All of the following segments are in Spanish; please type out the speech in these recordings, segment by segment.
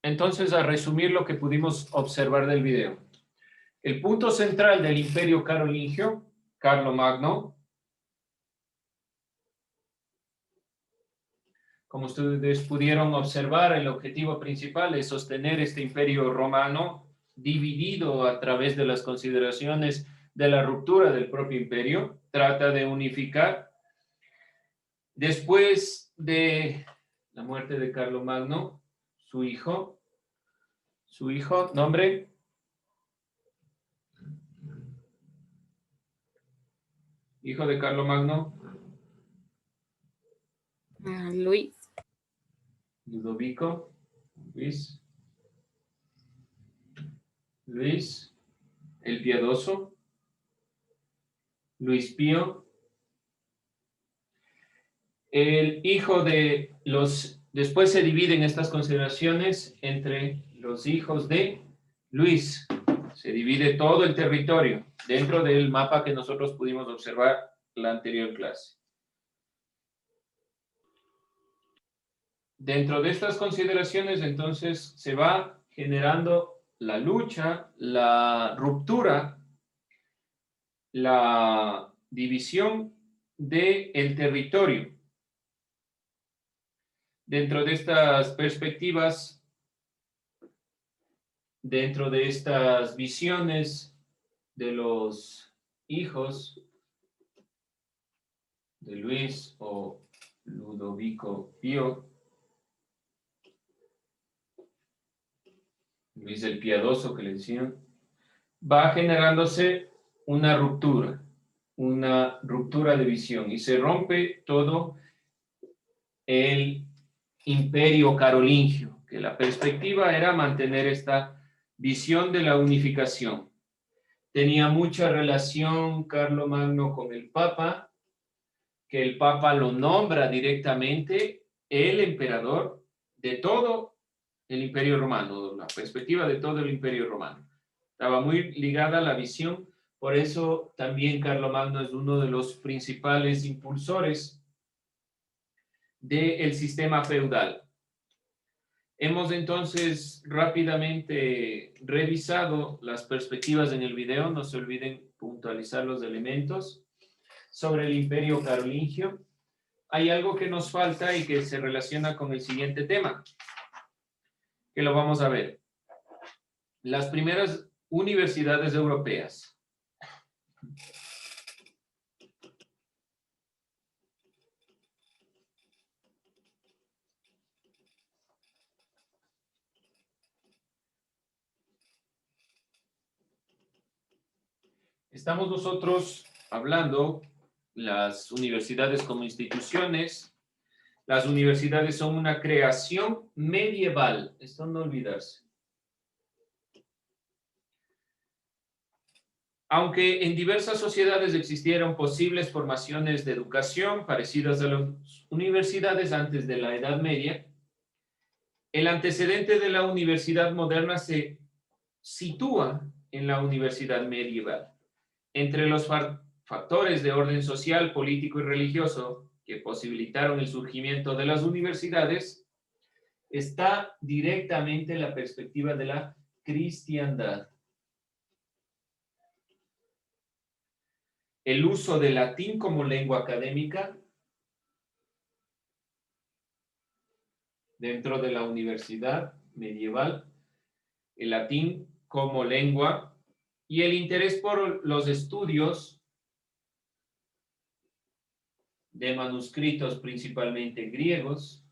entonces a resumir lo que pudimos observar del video. El punto central del Imperio Carolingio, Carlomagno, como ustedes pudieron observar, el objetivo principal es sostener este imperio romano dividido a través de las consideraciones de la ruptura del propio imperio. Trata de unificar. Después de la muerte de Carlomagno, su hijo, nombre, hijo de Carlomagno, Luis. Ludovico, Luis, el Piadoso, Luis Pío, el hijo de los, después se dividen estas consideraciones entre los hijos de Luis, se divide todo el territorio dentro del mapa que nosotros pudimos observar la anterior clase. Dentro de estas consideraciones, entonces, se va generando la lucha, la ruptura, la división del territorio. Dentro de estas perspectivas, dentro de estas visiones de los hijos de Luis o Ludovico Pío, Luis el Piadoso que le decían, va generándose una ruptura de visión y se rompe todo el imperio carolingio, que la perspectiva era mantener esta visión de la unificación. Tenía mucha relación Carlomagno con el Papa, que el Papa lo nombra directamente el emperador de todo el Imperio Romano, la perspectiva de todo el Imperio Romano. Estaba muy ligada a la visión, por eso también Carlomagno es uno de los principales impulsores del sistema feudal. Hemos entonces rápidamente revisado las perspectivas en el video, no se olviden puntualizar los elementos sobre el Imperio Carolingio. Hay algo que nos falta y que se relaciona con el siguiente tema, que lo vamos a ver. Las primeras universidades europeas. Estamos nosotros hablando las universidades como instituciones. Las universidades son una creación medieval, esto no olvidarse. Aunque en diversas sociedades existieron posibles formaciones de educación parecidas a las universidades antes de la Edad Media, el antecedente de la universidad moderna se sitúa en la universidad medieval. Entre los factores de orden social, político y religioso que posibilitaron el surgimiento de las universidades está directamente la perspectiva de la cristiandad. El uso del latín como lengua académica dentro de la universidad medieval, el latín como lengua y el interés por los estudios de manuscritos principalmente griegos.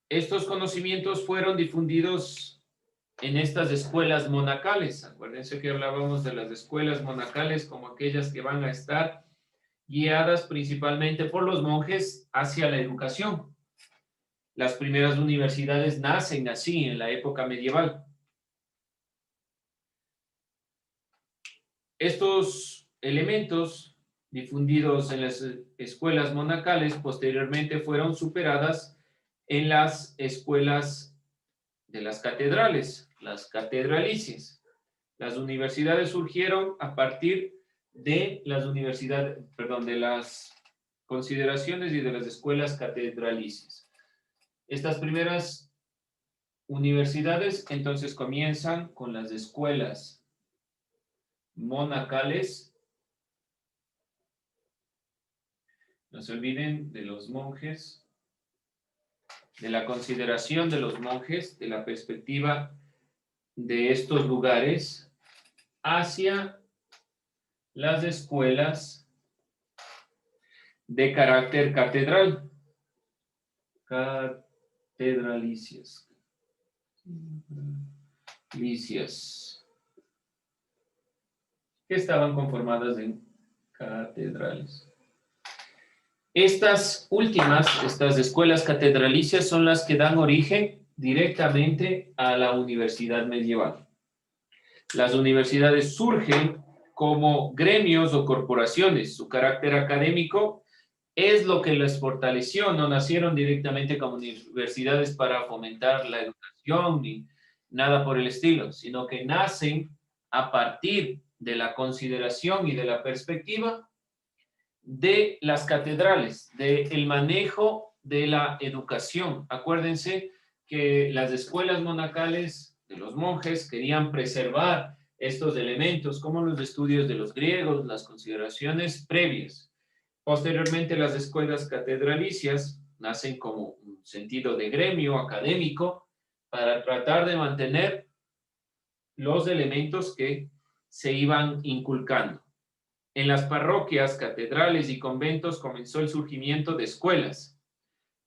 Estos conocimientos fueron difundidos en estas escuelas monacales. Acuérdense que hablábamos de las escuelas monacales como aquellas que van a estar guiadas principalmente por los monjes hacia la educación. Las primeras universidades nacen así en la época medieval. Estos elementos difundidos en las escuelas monacales posteriormente fueron superadas en las escuelas de las catedrales, las catedralicias. Las universidades surgieron a partir de las universidades, de las consideraciones y de las escuelas catedralicias. Estas primeras universidades entonces comienzan con las escuelas monacales. No se olviden de los monjes, de la consideración de los monjes, de la perspectiva de estos lugares hacia las escuelas de carácter catedral, catedralicias, que estaban conformadas en catedrales. Estas últimas, estas escuelas catedralicias, son las que dan origen directamente a la universidad medieval. Las universidades surgen como gremios o corporaciones. Su carácter académico es lo que les fortaleció. No nacieron directamente como universidades para fomentar la educación ni nada por el estilo, sino que nacen a partir de la consideración y de la perspectiva de las catedrales, del manejo de la educación. Acuérdense que las escuelas monacales de los monjes querían preservar estos elementos, como los estudios de los griegos, las consideraciones previas. Posteriormente, las escuelas catedralicias nacen como un sentido de gremio académico para tratar de mantener los elementos que se iban inculcando. En las parroquias, catedrales y conventos comenzó el surgimiento de escuelas.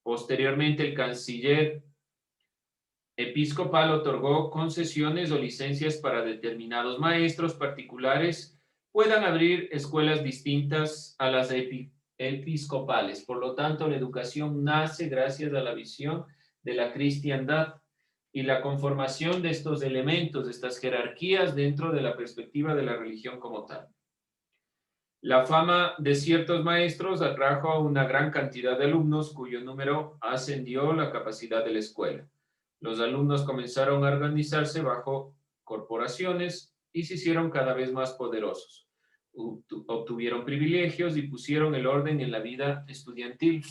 Posteriormente, el canciller episcopal otorgó concesiones o licencias para determinados maestros particulares puedan abrir escuelas distintas a las episcopales. Por lo tanto, la educación nace gracias a la visión de la cristiandad y la conformación de estos elementos, de estas jerarquías dentro de la perspectiva de la religión como tal. La fama de ciertos maestros atrajo a una gran cantidad de alumnos cuyo número ascendió la capacidad de la escuela. Los alumnos comenzaron a organizarse bajo corporaciones y se hicieron cada vez más poderosos. Obtuvieron privilegios y pusieron el orden en la vida estudiantil.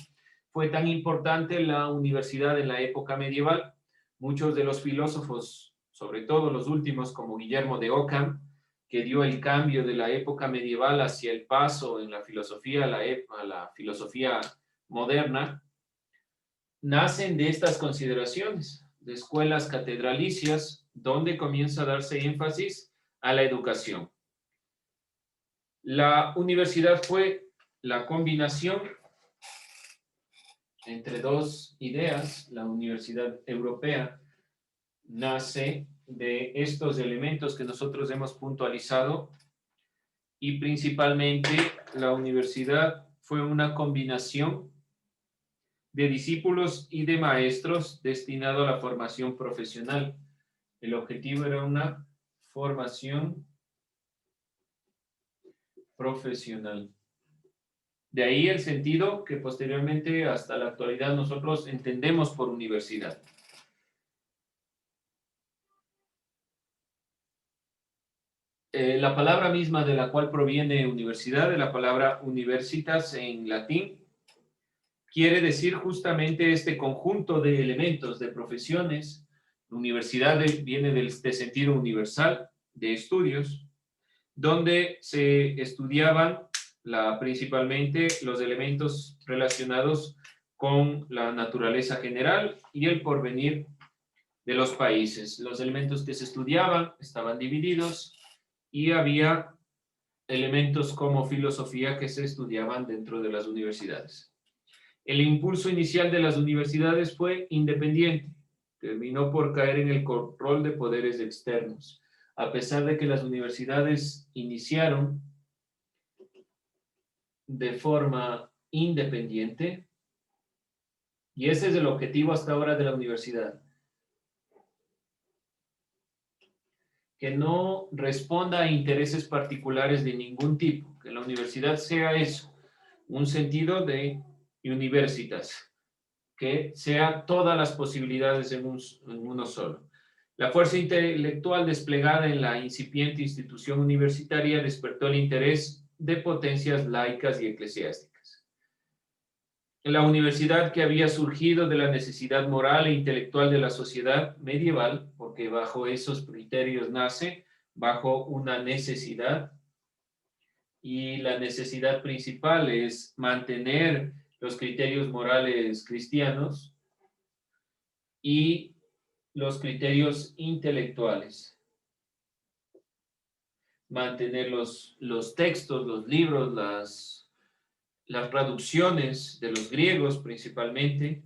Fue tan importante la universidad en la época medieval. Muchos de los filósofos, sobre todo los últimos como Guillermo de Ockham, que dio el cambio de la época medieval hacia el paso en la filosofía a la filosofía moderna, nacen de estas consideraciones, de escuelas catedralicias, donde comienza a darse énfasis a la educación. La universidad fue la combinación entre dos ideas. La universidad europea nace de estos elementos que nosotros hemos puntualizado y principalmente la universidad fue una combinación de discípulos y de maestros destinado a la formación profesional. El objetivo era una formación profesional. De ahí el sentido que posteriormente hasta la actualidad nosotros entendemos por universidad. La palabra misma de la cual proviene universidad, de la palabra universitas en latín, quiere decir justamente este conjunto de elementos, de profesiones. La universidad viene de sentido universal, de estudios, donde se estudiaban principalmente los elementos relacionados con la naturaleza general y el porvenir de los países. Los elementos que se estudiaban estaban divididos y había elementos como filosofía que se estudiaban dentro de las universidades. El impulso inicial de las universidades fue independiente, terminó por caer en el control de poderes externos. A pesar de que las universidades iniciaron de forma independiente, y ese es el objetivo hasta ahora de la universidad, que no responda a intereses particulares de ningún tipo, que la universidad sea eso, un sentido de universitas, que sea todas las posibilidades en uno solo. La fuerza intelectual desplegada en la incipiente institución universitaria despertó el interés de potencias laicas y eclesiásticas. la universidad que había surgido de la necesidad moral e intelectual de la sociedad medieval, porque bajo esos criterios nace, bajo una necesidad, y la necesidad principal es mantener los criterios morales cristianos y los criterios intelectuales. Mantener los textos, los libros, las traducciones de los griegos principalmente,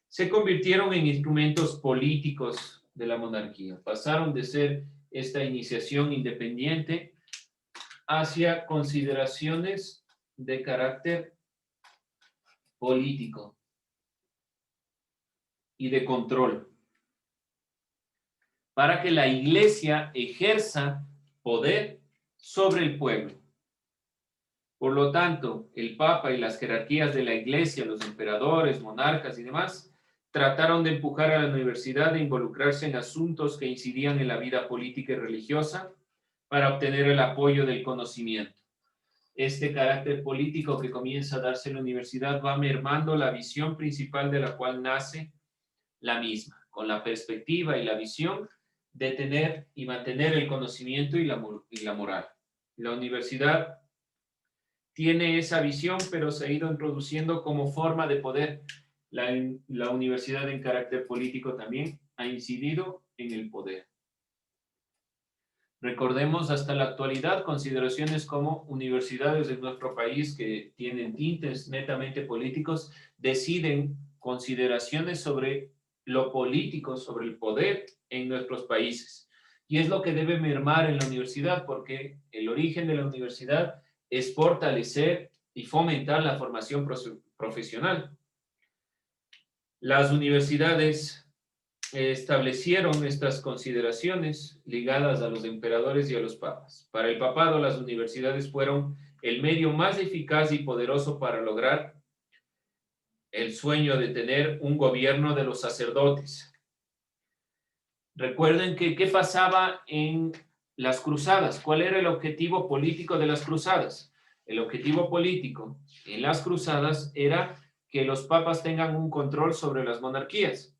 se convirtieron en instrumentos políticos de la monarquía. Pasaron de ser esta iniciación independiente hacia consideraciones de carácter político y de control, para que la iglesia ejerza poder sobre el pueblo. Por lo tanto, el Papa y las jerarquías de la iglesia, los emperadores, monarcas y demás, trataron de empujar a la universidad a involucrarse en asuntos que incidían en la vida política y religiosa para obtener el apoyo del conocimiento. Este carácter político que comienza a darse en la universidad va mermando la visión principal de la cual nace la misma, con la perspectiva y la visión de tener y mantener el conocimiento y la moral. La universidad tiene esa visión, pero se ha ido introduciendo como forma de poder. La universidad en carácter político también ha incidido en el poder. Recordemos hasta la actualidad consideraciones como universidades de nuestro país que tienen tintes netamente políticos, deciden consideraciones sobre lo político, sobre el poder en nuestros países. Y es lo que debe mermar en la universidad, porque el origen de la universidad es fortalecer y fomentar la formación profesional. Las universidades establecieron estas consideraciones ligadas a los emperadores y a los papas. Para el papado, las universidades fueron el medio más eficaz y poderoso para lograr el sueño de tener un gobierno de los sacerdotes. Recuerden que qué pasaba en las cruzadas. ¿Cuál era el objetivo político de las cruzadas? El objetivo político en las cruzadas era que los papas tengan un control sobre las monarquías.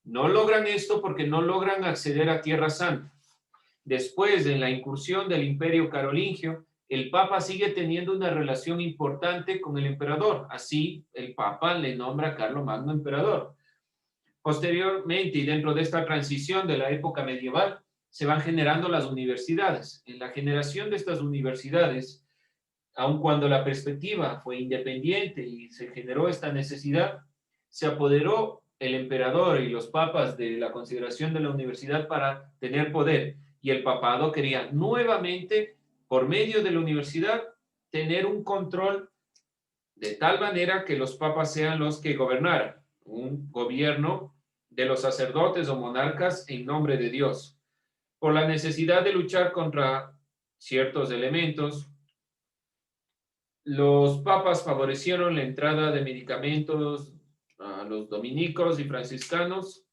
No logran esto porque no logran acceder a Tierra Santa. Después de la incursión del Imperio Carolingio, el Papa sigue teniendo una relación importante con el emperador. Así, el Papa le nombra a Carlomagno emperador. Posteriormente, y dentro de esta transición de la época medieval, se van generando las universidades. En la generación de estas universidades, aun cuando la perspectiva fue independiente y se generó esta necesidad, se apoderó el emperador y los papas de la consideración de la universidad para tener poder, y el papado quería nuevamente, por medio de la universidad, tener un control de tal manera que los papas sean los que gobernaran, un gobierno de los sacerdotes o monarcas en nombre de Dios. Por la necesidad de luchar contra ciertos elementos, los papas favorecieron la entrada de medicamentos a los dominicos y franciscanos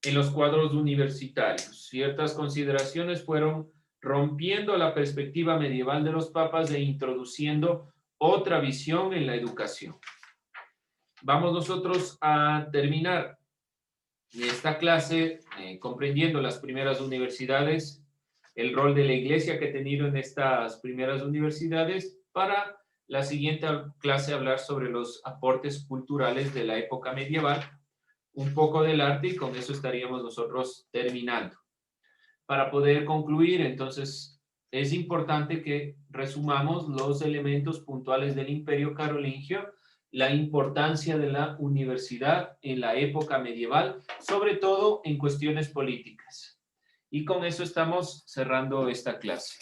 en los cuadros universitarios. Ciertas consideraciones fueron rompiendo la perspectiva medieval de los papas e introduciendo otra visión en la educación. Vamos nosotros a terminar esta clase comprendiendo las primeras universidades, el rol de la iglesia que ha tenido en estas primeras universidades, para la siguiente clase hablar sobre los aportes culturales de la época medieval, un poco del arte, y con eso estaríamos nosotros terminando. Para poder concluir, entonces, es importante que resumamos los elementos puntuales del Imperio Carolingio, la importancia de la universidad en la época medieval, sobre todo en cuestiones políticas. Y con eso estamos cerrando esta clase.